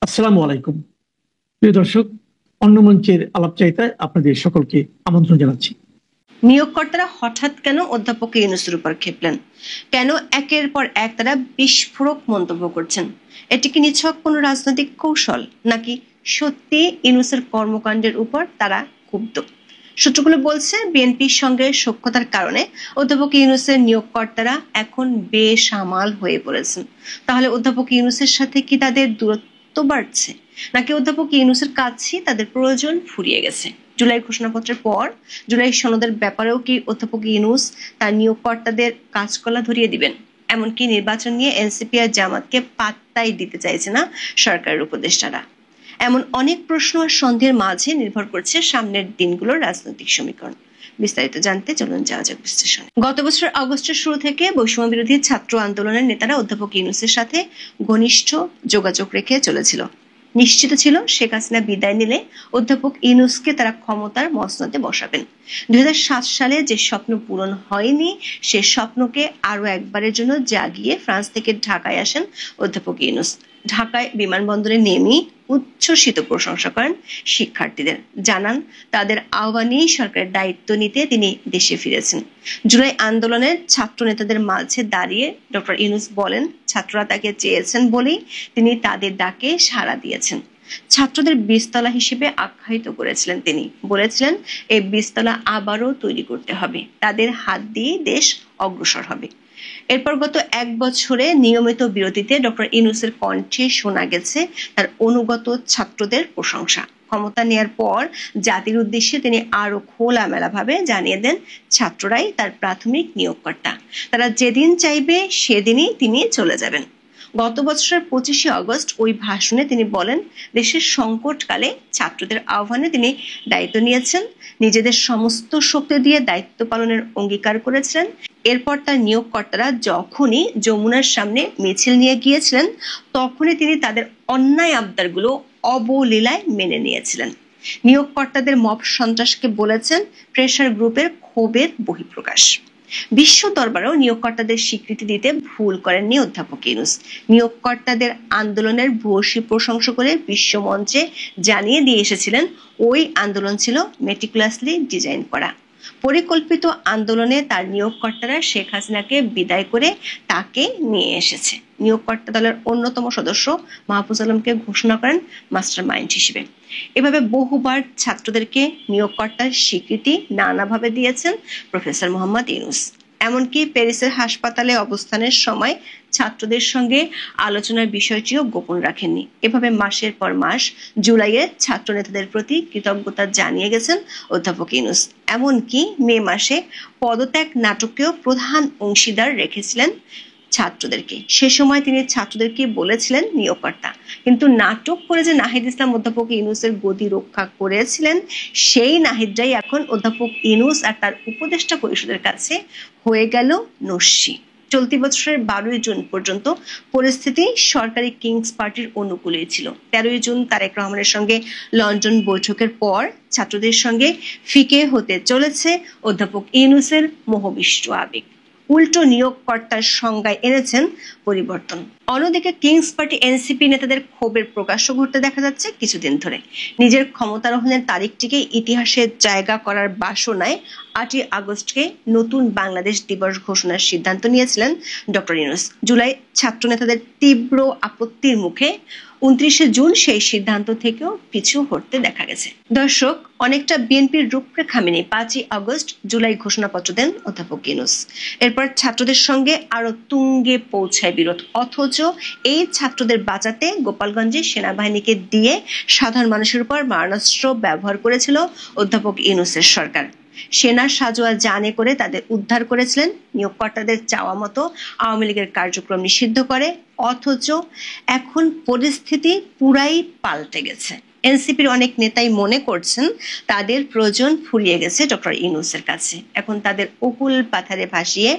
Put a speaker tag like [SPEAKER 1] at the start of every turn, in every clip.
[SPEAKER 1] আসসালামু আলাইকুম। প্রিয় দর্শক, অন্য মঞ্চের আলাপচারিতায় আপনাদের সকলকে আমন্ত্রণ জানাচ্ছি।
[SPEAKER 2] নিয়োগকর্তারা হঠাৎ কেন অধ্যাপক ইউনূসের উপর ক্ষেপলেন? কেন একের পর এক তারা বিস্ফোরক মন্তব্য করছেন? এটি কি নিছক কোনো রাজনৈতিক কৌশল, নাকি সত্যি ইউনূসের কর্মকাণ্ডের উপর তারা ক্ষুব্ধ? সূত্রগুলো বলছে বিএনপির সঙ্গে সখ্যতার কারণে অধ্যাপক ইউনূসের নিয়োগকর্তারা এখন বেসামাল হয়ে পড়েছেন। তাহলে অধ্যাপক ইউনূসের সাথে কি তাদের দূরত্ব বাড়ছে, নাকি অধ্যাপক ইউনূসের কাছে তাদের প্রয়োজন ফুরিয়ে গেছে? জুলাই ঘোষণাপত্রের পর জুলাই সনদের ব্যাপারেও কি অধ্যাপক ইউনূস তার নিয়োগকর্তাদের কাজকলা ধরিয়ে দিবেন? এমনকি নির্বাচন নিয়ে এনসিপি আর জামাতকে পাত্তাই দিতে চাইছে না সরকারের উপদেষ্টারা। এমন অনেক প্রশ্ন আর সন্দেহের মাঝে নির্ভর করছে সামনের দিনগুলোর রাজনৈতিক সমীকরণ। বিস্তারিত জানতে চলুন যাওয়া যাক বিশ্লেষণে। গত বছর আগস্টের শুরু থেকে বৈষম্য বিরোধী ছাত্র আন্দোলনের নেতারা অধ্যাপক ইউনূসের সাথে ঘনিষ্ঠ যোগাযোগ রেখে চলেছিল। নিশ্চিত ছিল শেখ হাসিনা বিদায় নিলে অধ্যাপক ইউনূসকে তারা ক্ষমতার মসনদে বসাবেন। 2007 সালে যে স্বপ্ন পূরণ হয়নি, সে স্বপ্নকে আরো একবারের জন্য জাগিয়ে ফ্রান্স থেকে ঢাকায় আসেন অধ্যাপক ইউনূস। ঢাকায় বিমানবন্দরে নেমেই উচ্ছ্বসিত প্রশংসা করেন শিক্ষার্থীদের, জানান তাদের আহ্বানেই সরকারের দায়িত্ব নিতে তিনি দেশে ফিরেছেন। জুলাই আন্দোলনের ছাত্র নেতাদের মাঝে দাঁড়িয়ে ডক্টর ইউনূস বলেন, ছাত্ররা তাকে চেয়েছেন বলেই তিনি তাদের ডাকে সাড়া দিয়েছেন। ছাত্রদের বীজতলা হিসেবে আখ্যায়িত করেছিলেন তিনি, বলেছিলেন এই বীজতলা আবারও তৈরি করতে হবে, তাদের হাত দিয়ে দেশ অগ্রসর হবে। এরপর গত এক বছরে নিয়মিত বিরতিতে ডক্টর ইউনূসের কণ্ঠে শোনা গেছে তার অনুগত ছাত্রদের প্রশংসা। ক্ষমতা নেয়ার পর জাতির উদ্দেশ্যে তিনি আরো খোলামেলা ভাবে জানিয়ে দেন ছাত্ররাই তার প্রাথমিক নিয়োগকর্তা, তারা যেদিন চাইবে সেদিনই তিনি চলে যাবেন। গত বছরের 25শে আগস্ট ওই ভাষণে তিনি বলেন, দেশের সংকটকালে ছাত্রদের আহ্বানে তিনি দায়িত্ব নিয়েছেন, নিজেদের সমস্ত শক্তি দিয়ে দায়িত্ব পালনের অঙ্গীকার করেছিলেন। এরপর তার নিয়োগকর্তারা যখনই যমুনার সামনে মিছিল নিয়ে গিয়েছিলেন, তখনই তিনি তাদের অন্যায় আবদারগুলো অবলীলায় মেনে নিয়েছিলেন। নিয়োগকর্তাদের মব সন্ত্রাসকে বলেছেন প্রেসার গ্রুপের ক্ষোভের বহিঃপ্রকাশ। বিশ্ব দরবারেও নিয়োগকর্তাদের স্বীকৃতি দিতে ভুল করেননি অধ্যাপক ইউনূস। নিয়োগকর্তাদের আন্দোলনের ভূয়সী প্রশংসা করে বিশ্ব মঞ্চে জানিয়ে দিয়ে এসেছিলেন ওই আন্দোলন ছিল মেটিকুলাসলি ডিজাইন করা। পরিকল্পিত আন্দোলনে তার নিয়োগকর্তারা শেখ হাসিনাকে বিদায় করে তাকে নিয়ে এসেছে। নিয়োগকর্তা দলের অন্যতম সদস্য মাহফুজ আলমকে ঘোষণা করেন মাস্টার মাইন্ড হিসেবে। এভাবে বহুবার ছাত্রদেরকে নিয়োগকর্তার স্বীকৃতি নানাভাবে দিয়েছেন প্রফেসর মোহাম্মদ ইউনূস। এমনকি প্যারিসের হাসপাতালে অবস্থানের সময় ছাত্রদের সঙ্গে আলোচনার বিষয়টিও গোপন রাখেননি। এভাবে মাসের পর মাস জুলাইয়ে ছাত্র নেতাদের প্রতি কৃতজ্ঞতা জানিয়ে গেছেন অধ্যাপক ইউনূস। এমনকি মে মাসে পদত্যাগ নাটকেও প্রধান অংশীদার রেখেছিলেন ছাত্রদেরকে। সে সময় তিনি ছাত্রদেরকে বলেছিলেন নিয়োগকর্তা, কিন্তু নাটক করে যে নাহিদ ইসলাম অধ্যাপক ইউনূসের গদি রক্ষা করেছিলেন, সেই নাহিদরাই এখন অধ্যাপক ইউনূস আর তার উপদেষ্টা পরিষদের কাছে হয়ে গেল নস্যি। চলতি বছরের 12ই জুন পর্যন্ত পরিস্থিতি সরকারি কিংস পার্টির অনুকূলেই ছিল। 13ই জুন তারেক রহমানের সঙ্গে লন্ডন বৈঠকের পর ছাত্রদের সঙ্গে ফিকে হতে চলেছে অধ্যাপক ইউনূসের মোহবিষ্ট আবেগ। উল্টো নিয়োগকর্তার সংজ্ঞায় এনেছেন পরিবর্তন। অন্যদিকে কিংস পার্টি এনসিপি নেতাদের ক্ষোভের প্রকাশও ঘটতে দেখা যাচ্ছে কিছুদিন ধরে। নিজের ক্ষমতারোহণের তারিখটিকে ইতিহাসে জায়গা করার বাসনায় 8ই আগস্টকে নতুন বাংলাদেশ দিবস ঘোষণার সিদ্ধান্ত নিয়েছিলেন ডক্টর ইউনূস। জুলাই ছাত্র নেতাদের তীব্র আপত্তির মুখে 29শে জুন সেই সিদ্ধান্ত থেকেও পিছু হটতে দেখা গেছে। দর্শক, অনেকটা বিএনপির রূপরেখা মেনে 5ই আগস্ট জুলাই ঘোষণাপত্র দেন অধ্যাপক ইউনূস। এরপর ছাত্রদের সঙ্গে আরো তুঙ্গে পৌঁছায় বিরোধ। অথচ এই ছাত্রদের বাঁচাতে গোপালগঞ্জে সেনাবাহিনীকে দিয়ে সাধারণ মানুষের উপর মারণাস্ত্র ব্যবহার করেছিল অধ্যাপক ইউনূসের সরকার। সেনা সাজোয়া জানে করে তাদের উদ্ধার করেছিলেন। নিয়োগকর্তাদের চাওয়া মতো আওয়ামী লীগের কার্যক্রম নিষিদ্ধ করে। অথচ এখন পরিস্থিতি পুরাই পাল্টে গেছে। এনসিপির অনেক নেতাই মনে করছেন তাদের প্রয়োজন ফুরিয়ে গেছে ডক্টর ইউনূসের কাছে। এখন তাদের অকুল পাথারে ভাসিয়ে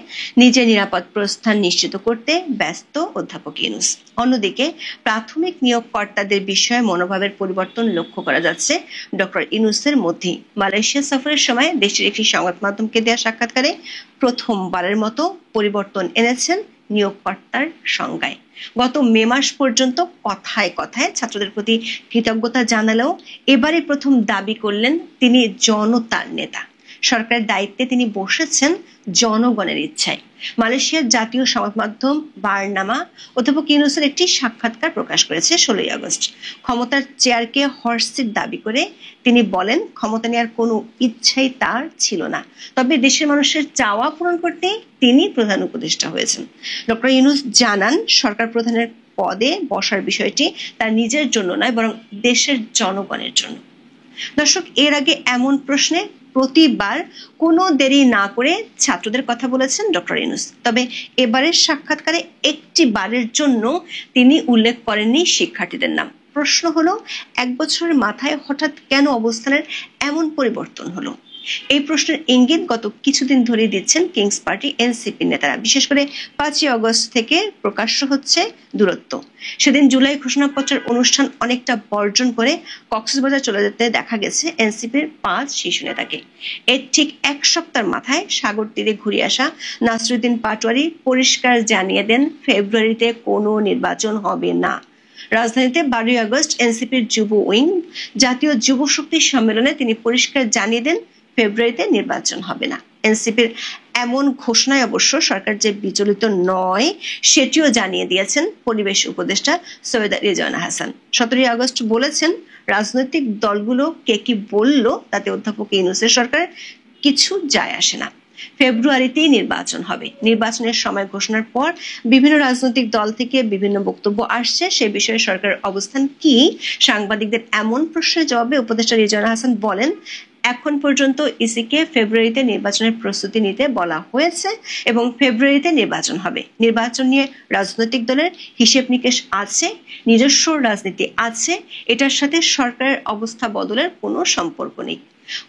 [SPEAKER 2] নিজের নিরাপদ প্রস্থান নিশ্চিত করতে ব্যস্ত অধ্যাপক ইউনূস। অন্যদিকে প্রাথমিক নিয়োগকর্তাদের বিষয়ে মনোভাবের পরিবর্তন লক্ষ্য করা যাচ্ছে ডক্টর ইউনূসের মধ্যেই। মালয়েশিয়া সফরের সময় দেশের একটি সংবাদ মাধ্যমকে দেওয়া সাক্ষাৎকারে প্রথমবারের মতো পরিবর্তন এনেছেন নিয়োগকর্তার সংজ্ঞায়। গত মে মাস পর্যন্ত কথায় কথায় ছাত্রদের প্রতি কৃতজ্ঞতা জানালেও এবারে প্রথম দাবি করলেন তিনি জনতার নেতা। সরকারের দায়িত্বে তিনি বসেছেন জনগণের ইচ্ছায়। মালয়েশিয়ার জাতীয় সংবাদ মাধ্যম বারনামা অধ্যাপক ইউনূসের একটি সাক্ষাৎকার প্রকাশ করেছে 16 আগস্ট। ক্ষমতার চেয়ারকে হর্সিট দাবি করে তিনি বলেন, ক্ষমতা নেওয়ার কোনো ইচ্ছাই তার ছিল না, তবে দেশের মানুষের চাওয়া পূরণ করতে তিনি প্রধান উপদেষ্টা হয়েছেন। ডক্টর ইউনূস জানান, সরকার প্রধানের পদে বসার বিষয়টি তার নিজের জন্য নয়, বরং দেশের জনগণের জন্য। দর্শক, এর আগে এমন প্রশ্নে প্রতিবার কোনো দেরি না করে ছাত্রদের কথা বলেছেন ডক্টর ইউনূস। তবে এবারের সাক্ষাৎকারে একটি বারের জন্য তিনি উল্লেখ করেননি শিক্ষার্থীদের নাম। প্রশ্ন হলো, এক বছরের মাথায় হঠাৎ কেন অবস্থানের এমন পরিবর্তন হলো? এই প্রশ্নের ইঙ্গিত গত কিছুদিন ধরে দিচ্ছেন কিংস পার্টি এনসিপি নেতারা। বিশেষ করে 5 আগস্ট থেকে প্রকাশ্য হচ্ছে দূরত্ব। সেদিন জুলাই ঘোষণাপত্রের অনুষ্ঠান অনেকটা বর্জন করে কক্সবাজার চলে যেতে দেখা গেছে এনসিপির 5 শীর্ষ নেতাকে। এর ঠিক এক সপ্তাহ মাথায় সাগর তীরে ঘুরে আসা নাসিরুদ্দিন পাটোয়ারি পরিষ্কার জানিয়ে দেন, ফেব্রুয়ারিতে কোনো নির্বাচন হবে না। রাজধানীতে 12 আগস্ট এনসিপির যুব উইং জাতীয় যুব শক্তি সম্মেলনে তিনি পরিষ্কার জানিয়ে দেন, ফেব্রুয়ারিতে নির্বাচন হবে না। এনসিপির এমন ঘোষণায় অবশ্য সরকার যে বিচলিত নয় সেটিও জানিয়ে দিয়েছেন পরিবেশ উপদেষ্টা সৈয়দা রেজওয়ানা হাসান। 17 আগস্ট বলেছেন, রাজনৈতিক দলগুলো কে কি বলল তাতে অধ্যাপক ইউনূসের সরকার কিছু যায় আসে না। ফেব্রুয়ারিতেই নির্বাচন হবে। নির্বাচনের সময় ঘোষণার পর বিভিন্ন রাজনৈতিক দল থেকে বিভিন্ন বক্তব্য আসছে। সে বিষয়ে সরকারের অবস্থান কি? সাংবাদিকদের এমন প্রশ্নের জবাবে উপদেষ্টা রেজওয়ানা হাসান বলেন, এখন পর্যন্ত ইসিকে ফেব্রুয়ারিতে নির্বাচনের প্রস্তুতি নিতে বলা হয়েছে এবং ফেব্রুয়ারিতে নির্বাচন হবে। নির্বাচন নিয়ে রাজনৈতিক দলের হিসেব নিকেশ আছে, নিজস্ব রাজনীতি আছে, এটার সাথে সরকারের অবস্থা বদলের কোনো সম্পর্ক নেই।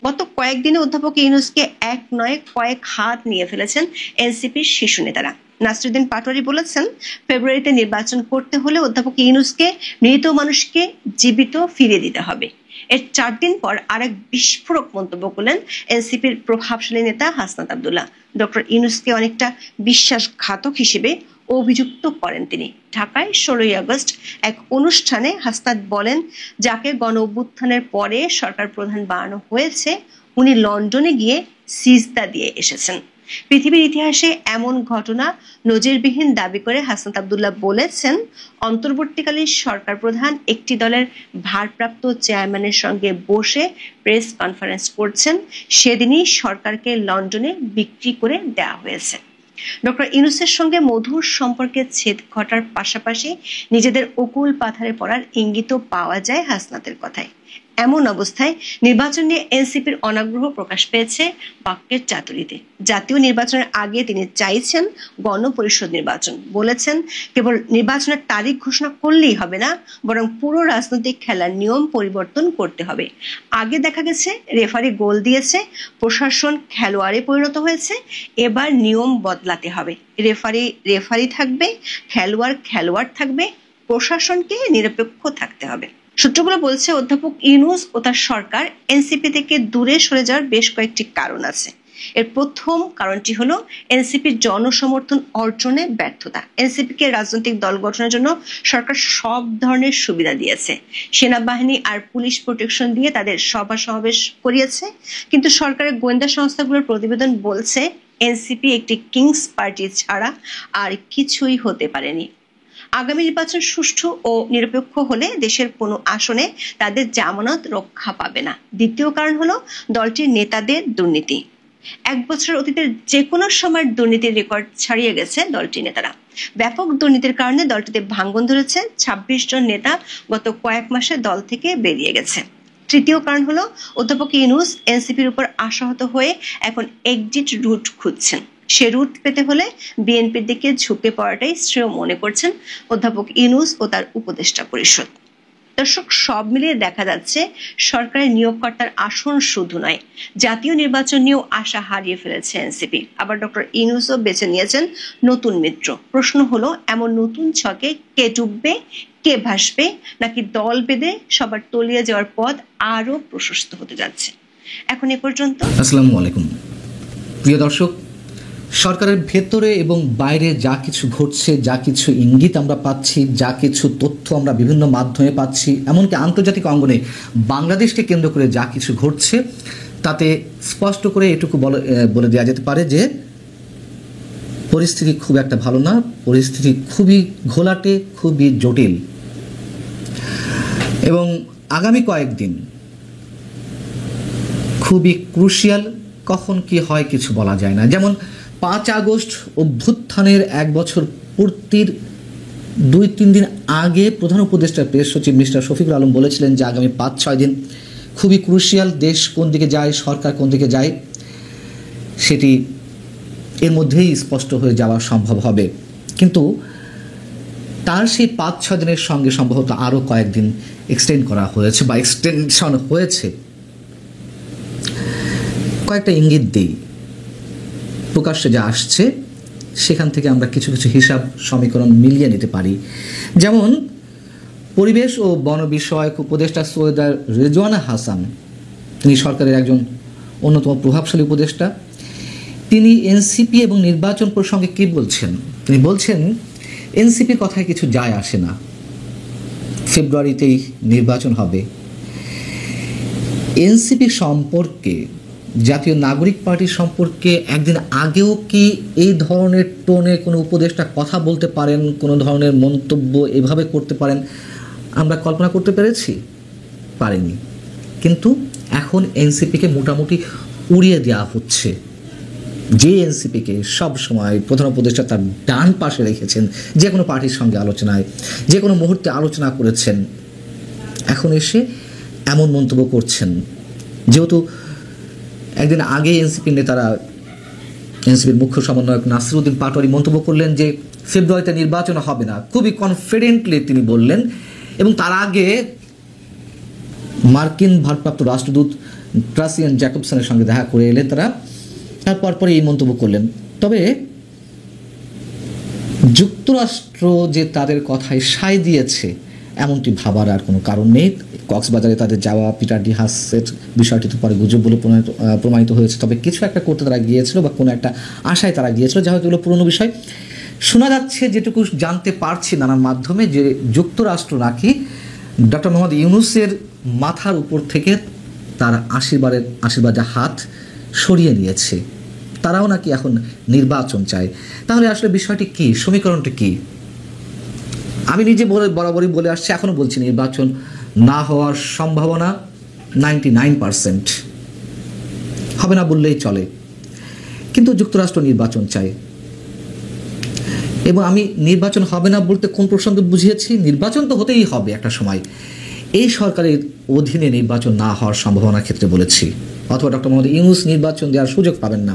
[SPEAKER 2] গত কয়েকদিনে অধ্যাপক ইউনূসকে এক নয় কয়েক হাত নিয়ে ফেলেছেন এনসিপির শীর্ষ নেতারা। নাসিরুদ্দিন পাটোয়ারি বলেছেন, ফেব্রুয়ারিতে নির্বাচন করতে হলে অধ্যাপক ইউনূসকে মৃত মানুষকে জীবিত ফিরিয়ে দিতে হবে। এর 4 দিন পর আরেক বিস্ফোরক মন্তব্য করলেন এনসিপির প্রভাবশালী নেতা হাসনাত আব্দুল্লাহ। ডক্টর ইউনূসকে অনেকটা বিশ্বাসঘাতক হিসেবে অভিযুক্ত করেন তিনি। ঢাকায় 16 আগস্ট এক অনুষ্ঠানে হাসনাত বলেন, যাকে গণ অভ্যুত্থানের পরে সরকার প্রধান বানানো হয়েছে উনি লন্ডনে গিয়ে সিজদা দিয়ে এসেছেন। পৃথিবীর ইতিহাসে এমন ঘটনা নজিরবিহীন দাবি করে হাসনাত আব্দুল্লাহ বলেছেন, অন্তর্বর্তীকালীন সরকার প্রধান একটি দলের ভারপ্রাপ্ত চেয়ারম্যানের সঙ্গে বসে প্রেস কনফারেন্স করছেন, সেদিনই সরকারকে লন্ডনে বিক্রি করে দেওয়া হয়েছে। ডক্টর ইউনূসের সঙ্গে মধুর সম্পর্কের ছেদ ঘটার পাশাপাশি নিজেদের অকুল পাথারে পড়ার ইঙ্গিতও পাওয়া যায় হাসনাতের কথায়। এমন অবস্থায় নির্বাচন নিয়ে এনসিপির অনাগ্রহ প্রকাশ পেয়েছে বাক্যের চাতুরিতে। জাতীয় নির্বাচনের আগে তিনি চাইছেন গণপরিষদ নির্বাচন। বলেছেন, কেবল নির্বাচনের তারিখ ঘোষণা করলেই হবে না, বরং পুরো রাজনৈতিক খেলার নিয়ম পরিবর্তন করতে হবে। আগে দেখা গেছে রেফারি গোল দিয়েছে, প্রশাসন খেলোয়াড়ে পরিণত হয়েছে, এবার নিয়ম বদলাতে হবে। রেফারি থাকবে, খেলোয়াড় থাকবে, প্রশাসনকে নিরপেক্ষ থাকতে হবে। সূত্রগুলো বলছে, অধ্যাপক ইউনূস ও তার সরকার এনসিপি থেকে দূরে সরে যাওয়ার বেশ কয়েকটি কারণ আছে। এর প্রথম কারণটি হলো এনসিপির জনসমর্থন অর্জনে ব্যর্থতা। এনসিপিকে রাজনৈতিক দল গঠনের জন্য সরকার সব ধরনের সুবিধা দিয়েছে, সেনাবাহিনী আর পুলিশ প্রোটেকশন দিয়ে তাদের সভা সমাবেশ করিয়েছে, কিন্তু সরকারের গোয়েন্দা সংস্থাগুলোর প্রতিবেদন বলছে এনসিপি একটি কিংস পার্টি ছাড়া আর কিছুই হতে পারেনি। আগামী নির্বাচন সুষ্ঠু ও নিরপেক্ষ হলে দেশের কোনো আসনে তাদের জামানত রক্ষা পাবে না। দ্বিতীয় কারণ হলো দলটির নেতাদের দুর্নীতি। 1 বছরের অতীতের যে কোনো সময়ের দুর্নীতির রেকর্ড ছাড়িয়ে গেছে দলটির নেতারা। ব্যাপক দুর্নীতির কারণে দলটিতে ভাঙন ধরেছে। 26 জন নেতা গত কয়েক মাসে দল থেকে বেরিয়ে গেছে। তৃতীয় কারণ হলো অধ্যাপক ইউনূস এনসিপির উপর আশাহত হয়ে এখন এক্সিট রুট খুঁজছেন। সে রুট পেতে হলে বিএনপির দিকে ঝুঁকে পড়াটাই শ্রেয় মনে করছেন অধ্যাপক ইউনূস ও তার উপদেষ্টা পরিষদ। দর্শক, সব মিলিয়ে দেখা যাচ্ছে সরকারের নিয়োগকর্তার আসন শুধু নয়, জাতীয় নির্বাচন নিয়েও আশা হারিয়ে ফেলেছে এনসিপি। আবার ডক্টর ইউনূসও বেছে নিয়েছেন নতুন মিত্র। প্রশ্ন হলো, এমন নতুন ছকে কে ডুববে, কে ভাসবে, নাকি দল বেঁধে সবার তলিয়ে যাওয়ার পথ আরো প্রশস্ত হতে যাচ্ছে? এখন এ পর্যন্ত।
[SPEAKER 3] আসসালামু আলাইকুম প্রিয় দর্শক, সরকারের ভেতরে এবং বাইরে যা কিছু ঘটছে, যা কিছু ইঙ্গিত আমরা পাচ্ছি, যা কিছু তথ্য আমরা বিভিন্ন মাধ্যমে পাচ্ছি, এমনকি আন্তর্জাতিক অঙ্গনে বাংলাদেশকে কেন্দ্র করে যা কিছু ঘটছে, তাতে স্পষ্ট করে এটুকু বলে দেওয়া যেতে পারে যে পরিস্থিতি খুব একটা ভালো না, পরিস্থিতি খুবই ঘোলাটে, খুবই জটিল। এবং আগামী কয়েকদিন খুবই ক্রুশিয়াল, কখন কি হয় কিছু বলা যায় না। যেমন 5 আগস্ট অভ্যুত্থানের 1 বছর পূর্তির 2-3 দিন আগে প্রধান উপদেষ্টা প্রেস সচিব মিস্টার শফিকুল আলম বলেছিলেন যে আগামী 5-6 দিন খুবই ক্রুশিয়াল, দেশ কোন দিকে যায়, সরকার কোন দিকে যায় সেটি এর মধ্যেই স্পষ্ট হয়ে যাওয়া সম্ভব হবে। কিন্তু তার সেই 5-6 দিনের সঙ্গে সম্ভবত আরও কয়েকদিন এক্সটেন্ড করা হয়েছে বা এক্সটেনশন হয়েছে। কয়েকটা ইঙ্গিত দিই, প্রকাশ্যে যা আসছে সেখান থেকে আমরা কিছু কিছু হিসাব সমীকরণ মিলিয়ে নিতে পারি। যেমন পরিবেশ ও বন বিষয়ক উপদেষ্টা সৈয়দা রেজওয়ানা হাসান, তিনি সরকারের একজন অন্যতম প্রভাবশালী উপদেষ্টা, তিনি এনসিপি এবং নির্বাচন প্রসঙ্গে কী বলছেন? তিনি বলছেন এনসিপির কথায় কিছু যায় আসে না, ফেব্রুয়ারিতেই নির্বাচন হবে। এনসিপি সম্পর্কে, জাতীয় নাগরিক পার্টি সম্পর্কে একদিন আগেও কি এই ধরনের টোনে কোনো উপদেষ্টা কথা বলতে পারেন, কোনো ধরনের মন্তব্য এভাবে করতে পারেন আমরা কল্পনা করতে পেরেছি? পারিনি। কিন্তু এখন এনসিপিকে মোটামুটি উড়িয়ে দেওয়া হচ্ছে। যে এনসিপিকে সব সময় প্রধান উপদেষ্টা তার ডান পাশে রেখেছেন, যে কোনো পার্টির সঙ্গে আলোচনায়, যে কোনো মুহূর্তে আলোচনা করেছেন, এখন এসে এমন মন্তব্য করছেন। যেহেতু একদিন আগে এনসিপির নেতারা, এনসিপির মুখ্য সমন্বয়ক নাসিরউদ্দিন পাটোয়ারি মন্তব্য করলেন যে ফেব্রুয়ারিতে নির্বাচন হবে না, খুবই কনফিডেন্টলি তিনি বললেন। এবং তার আগে মার্কিন ভারপ্রাপ্ত রাষ্ট্রদূত ট্রাসিয়ান জ্যাকবসনের সঙ্গে দেখা করে এলেন তারা, তারপর পরে এই মন্তব্য করলেন। তবে যুক্তরাষ্ট্র যে তাদের কথায় সায় দিয়েছে এমনটি ভাবার আর কোনো কারণ নেই। কক্সবাজারে তাদের যাওয়া, পিটার ডি হাসের বিষয়টি তো পরে গুজব বলে প্রমাণিত হয়েছে। তবে কিছু একটা করতে তারা গিয়েছিল বা কোনো একটা আশায় তারা গিয়েছিল, যা হয়তো এগুলো পুরনো বিষয়। শোনা যাচ্ছে, যেটুকু জানতে পারছি নানান মাধ্যমে, যে যুক্তরাষ্ট্র নাকি ডক্টর মোহাম্মদ ইউনূসের মাথার উপর থেকে তার আশীর্বাদের হাত সরিয়ে নিয়েছে। তারাও নাকি এখন নির্বাচন চায়। তাহলে আসলে বিষয়টি কি, সমীকরণটি কি? আমি নিজে বরাবরই বলে আসছি, এখনও বলছি, নির্বাচন না হওয়ার সম্ভাবনা 99%, হবে না বললেই চলে। কিন্তু যুক্তরাষ্ট্র নির্বাচন চায়। এবং আমি নির্বাচন হবে না বলতে কোন প্রসঙ্গে বুঝিয়েছি? নির্বাচন তো হতেই হবে একটা সময়। এই সরকারের অধীনে নির্বাচন না হওয়ার সম্ভাবনার ক্ষেত্রে বলেছি, অথবা ডক্টর মোহাম্মদ ইউনূস নির্বাচন দেওয়ার সুযোগ পাবেন না।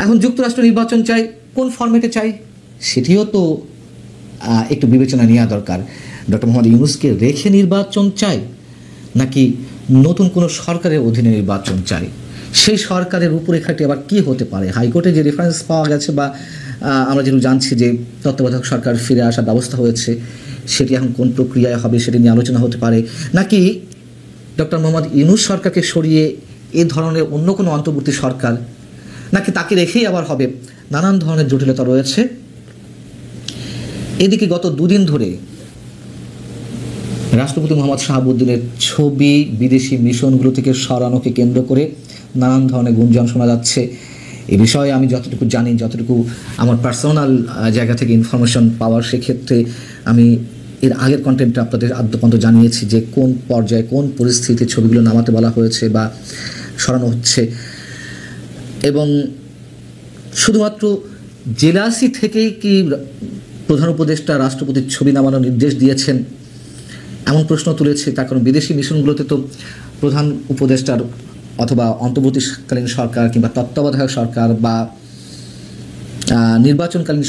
[SPEAKER 3] এখন যুক্তরাষ্ট্র নির্বাচন চাই, কোন ফরম্যাটে চাই সেটিও তো একটু বিবেচনা নেওয়া দরকার। ডক্টর মোহাম্মদ ইউনূসকে রেখে নির্বাচন চাই, নাকি নতুন কোনো সরকারের অধীনে নির্বাচন চাই? সেই সরকারের রূপরেখাটি আবার কী হতে পারে? হাইকোর্টে যে রেফারেন্স পাওয়া গেছে, বা আমরা যেগুলো জানছি যে তত্ত্বাবধায়ক সরকার ফিরে আসার ব্যবস্থা হয়েছে, সেটি এখন কোন প্রক্রিয়ায় হবে সেটি নিয়ে আলোচনা হতে পারে, নাকি ডক্টর মোহাম্মদ ইউনূস সরকারকে সরিয়ে এ ধরনের অন্য কোনো অন্তর্বর্তী সরকার, নাকি তাকে রেখেই আবার হবে? নানান ধরনের জটিলতা রয়েছে। এদিকে গত 2 দিন ধরে রাষ্ট্রপতি মোহাম্মদ শাহাবুদ্দিনের ছবি বিদেশি মিশনগুলো থেকে সরানোকে কেন্দ্র করে নানান ধরনের গুঞ্জন শোনা যাচ্ছে। এ বিষয়ে আমি যতটুকু জানি, যতটুকু আমার পার্সোনাল জায়গা থেকে ইনফরমেশন পাওয়ার, সেক্ষেত্রে আমি এর আগের কন্টেন্টটা আপনাদের আদ্যপন্ত জানিয়েছি যে কোন পর্যায়ে, কোন পরিস্থিতিতে ছবিগুলো নামাতে বলা হয়েছে বা সরানো হচ্ছে। এবং শুধুমাত্র জেলাসি থেকেই কি প্রধান উপদেষ্টা রাষ্ট্রপতির ছবি নামানোর নির্দেশ দিয়েছেন এমন প্রশ্ন তুলেছে। তার কারণ বিদেশি মিশনগুলোতে তো প্রধান উপদেষ্টার অথবা অন্তর্বর্তীকালীন সরকার কিংবা তত্ত্বাবধায়ক সরকার বা নির্বাচনকালীন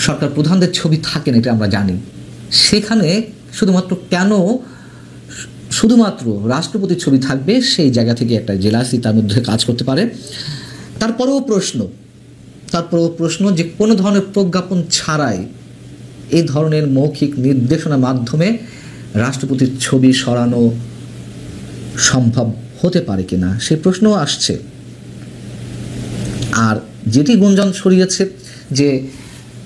[SPEAKER 3] সরকার প্রধানদের ছবি থাকে না, এটা আমরা জানি। সেখানে শুধুমাত্র রাষ্ট্রপতির ছবি থাকবে, সেই জায়গা থেকে একটা জেলাসি তার মধ্যে কাজ করতে পারে। তারপরেও প্রশ্ন যে কোনো ধরনের প্রজ্ঞাপন ছাড়াই এই ধরনের মৌখিক নির্দেশনার মাধ্যমে রাষ্ট্রপতির ছবি সরানো সম্ভব হতে পারে কিনা, সেই প্রশ্নও আসছে। আর যেটি গুঞ্জন ছড়িয়েছে যে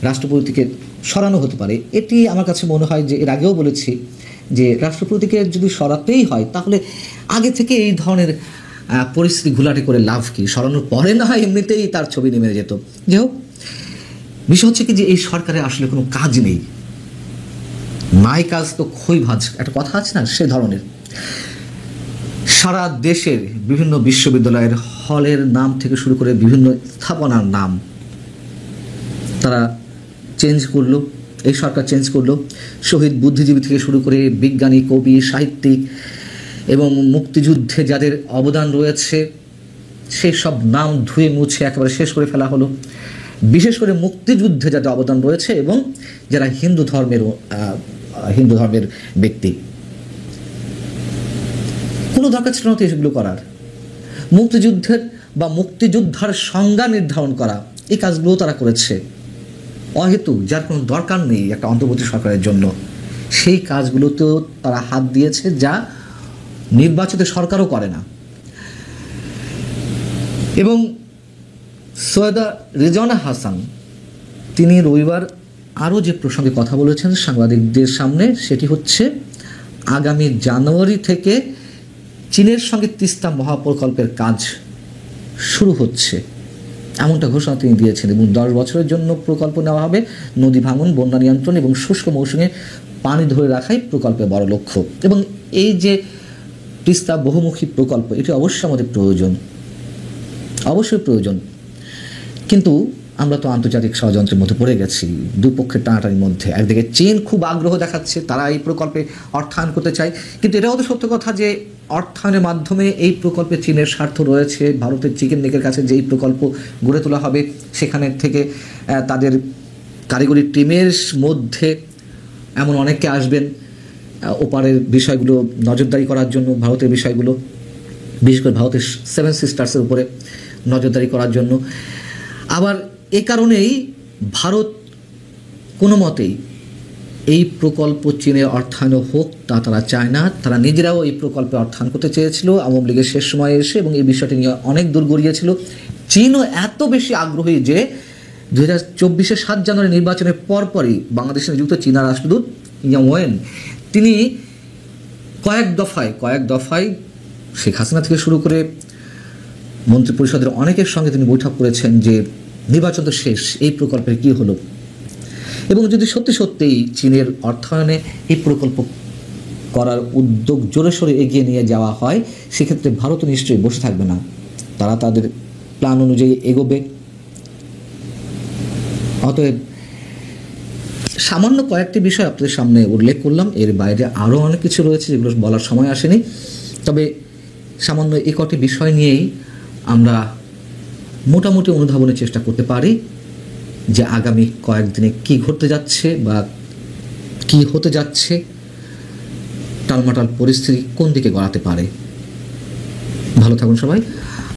[SPEAKER 3] রাষ্ট্রপতিকে সরানো হতে পারে, এটি আমার কাছে মনে হয় যে এর আগেও বলেছি যে রাষ্ট্রপতিকে যদি সরাতেই হয় তাহলে আগে থেকে এই ধরনের পরিস্থিতি ঘোলাটে করে লাভ কি? সরানোর পরে না হয় এমনিতেই তার ছবি নেমে যেত। যাই হোক, বিষয় হচ্ছে কি যে এই সরকারে আসলে কোনো কাজ নেই, নাই কাজ তো খই ভাজ, একটা কথা আছে না, সে ধরনের। সারা দেশের বিভিন্ন বিশ্ববিদ্যালয়ের হলের নাম থেকে শুরু করে বিভিন্ন স্থাপনার নাম তারা চেঞ্জ করলো, এই সরকার চেঞ্জ করলো। শহীদ বুদ্ধিজীবী থেকে শুরু করে বিজ্ঞানী, কবি, সাহিত্যিক এবং মুক্তিযুদ্ধে যাদের অবদান রয়েছে সেই সব নাম ধুয়ে মুছে একেবারে শেষ করে ফেলা হলো। বিশেষ করে মুক্তিযুদ্ধে যাদের অবদান রয়েছে এবং যারা হিন্দু ধর্মের ব্যক্তি, কোনো দরকার ছিল না তো এগুলো করার। মুক্তিযুদ্ধের বা মুক্তিযোদ্ধার সংজ্ঞা নির্ধারণ করা, এই কাজগুলো তারা করেছে অহেতু, যার কোনো দরকার নেই একটা অন্তর্বর্তী সরকারের জন্য। সেই কাজগুলোতেও তারা হাত দিয়েছে, যা নির্বাচিত সরকারও করে না। এবং সৈয়দা রেজওয়ানা হাসান তিনি রবিবার আরও যে প্রসঙ্গে কথা বলেছেন সাংবাদিকদের সামনে, সেটি হচ্ছে আগামী জানুয়ারি থেকে চীনের সঙ্গে তিস্তা মহাপ্রকল্পের কাজ শুরু হচ্ছে, এমনটা ঘোষণা তিনি দিয়েছেন। এবং 10 বছরের জন্য প্রকল্প নেওয়া হবে। নদী ভাঙন, বন্যা নিয়ন্ত্রণ এবং শুষ্ক মৌসুমে পানি ধরে রাখাই প্রকল্পের বড় লক্ষ্য। এবং এই যে তিস্তা বহুমুখী প্রকল্প, এটি অবশ্যই আমাদের প্রয়োজন, অবশ্যই প্রয়োজন। কিন্তু আমরা তো আন্তর্জাতিক ষড়যন্ত্রের মধ্যে পড়ে গেছি, দুপক্ষের টানাটানির মধ্যে। একদিকে চীন খুব আগ্রহ দেখাচ্ছে, তারা এই প্রকল্পে অর্থায়ন করতে চায়, কিন্তু এটাও তো সত্য কথা যে অর্থায়নের মাধ্যমে এই প্রকল্পে চীনের স্বার্থ রয়েছে। ভারতের চিকেন নেকের কাছে যেই প্রকল্প গড়ে তোলা হবে সেখানে থেকে তাদের কারিগরি টিমের মধ্যে এমন অনেকে আসবেন ওপারের বিষয়গুলো নজরদারি করার জন্য, ভারতের বিষয়গুলো, বিশেষ করে ভারতের 7 সিস্টার্সের উপরে নজরদারি করার জন্য। আবার এ কারণেই ভারত কোনো মতেই এই প্রকল্প চীনের অর্থায়ন হোক তা তারা চায় না। তারা নিজেরাও এই প্রকল্পে অর্থায়ন করতে চেয়েছিল আওয়ামী লীগের শেষ সময়ে এসে, এবং এই বিষয়টি নিয়ে অনেক দূর গড়িয়েছিল। চীনও এত বেশি আগ্রহী যে 2024 7 জানুয়ারি নির্বাচনের পরপরই বাংলাদেশে নিযুক্ত চীনা রাষ্ট্রদূত ইয়াং ওয়েন তিনি কয়েক দফায় শেখ হাসিনা থেকে শুরু করে মন্ত্রিপরিষদের অনেকের সঙ্গে তিনি বৈঠক করেছেন যে নির্বাচন তো শেষ, এই প্রকল্পের কী হলো। এবং যদি সত্যি সত্যিই চীনের অর্থায়নে এই প্রকল্প করার উদ্যোগ জোরে সোরে এগিয়ে নিয়ে যাওয়া হয়, সেক্ষেত্রে ভারত নিশ্চয়ই বসে থাকবে না, তারা তাদের প্ল্যান অনুযায়ী এগোবে। অতএব সামান্য কয়েকটি বিষয় আপনাদের সামনে উল্লেখ করলাম, এর বাইরে আরও অনেক কিছু রয়েছে যেগুলো বলার সময় আসেনি। তবে সামান্য এই কটি বিষয় নিয়েই আমরা মোটামুটি অনুধাবনের চেষ্টা করতে পারি যে আগামী কয়েকদিনে কি ঘটতে যাচ্ছে বা কি হতে যাচ্ছে, টালমাটাল পরিস্থিতি কোন দিকে গড়াতে পারে। ভালো থাকুন সবাই।